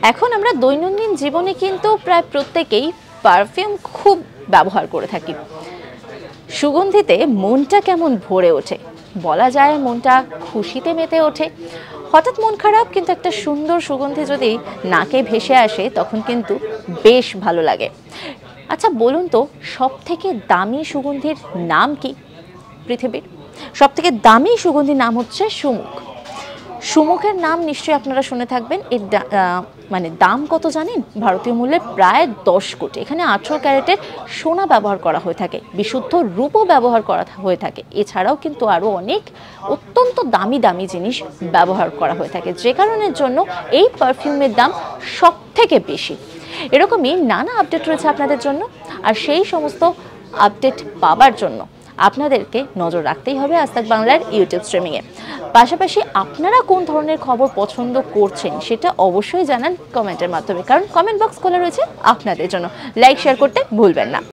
এখন আমরা দৈনন্দিন জীবনে কিন্তু প্রায় প্রত্যেকেই পারফিউম খুব ব্যবহার করে থাকি। সুগন্ধিতে মনটা কেমন ভরে ওঠে, বলা যায় মনটা খুশিতে মেতে ওঠে। হঠাৎ মন খারাপ, কিন্তু একটা সুন্দর সুগন্ধি যদি নাকে ভেসে আসে তখন কিন্তু বেশ ভালো লাগে। আচ্ছা বলুন তো, সব থেকে দামি সুগন্ধির নাম কি পৃথিবীর? সব থেকে দামি সুগন্ধির নাম হচ্ছে সুমুখ। সুমুখের নাম নিশ্চয়ই আপনারা শুনে থাকবেন। এর মানে দাম কত জানেন? ভারতীয় মূল্যে প্রায় 10 কোটি। এখানে 18 ক্যারেটের সোনা ব্যবহার করা হয়ে থাকে, বিশুদ্ধ রূপও ব্যবহার করা হয়ে থাকে। এছাড়াও কিন্তু আরও অনেক অত্যন্ত দামি দামি জিনিস ব্যবহার করা হয়ে থাকে, যে কারণের জন্য এই পারফিউমের দাম সব থেকে বেশি। এরকমই নানা আপডেট রয়েছে আপনাদের জন্য, আর সেই সমস্ত আপডেট পাবার জন্য আপনাদেরকে নজর রাখতেই হবে আজ তাক বাংলার ইউটিউব স্ট্রিমিংয়ে। পাশাপাশি আপনারা কোন ধরনের খবর পছন্দ করছেন সেটা অবশ্যই জানান কমেন্টের মাধ্যমে, কারণ কমেন্ট বক্স খোলা রয়েছে আপনাদের জন্য। লাইক শেয়ার করতে ভুলবেন না।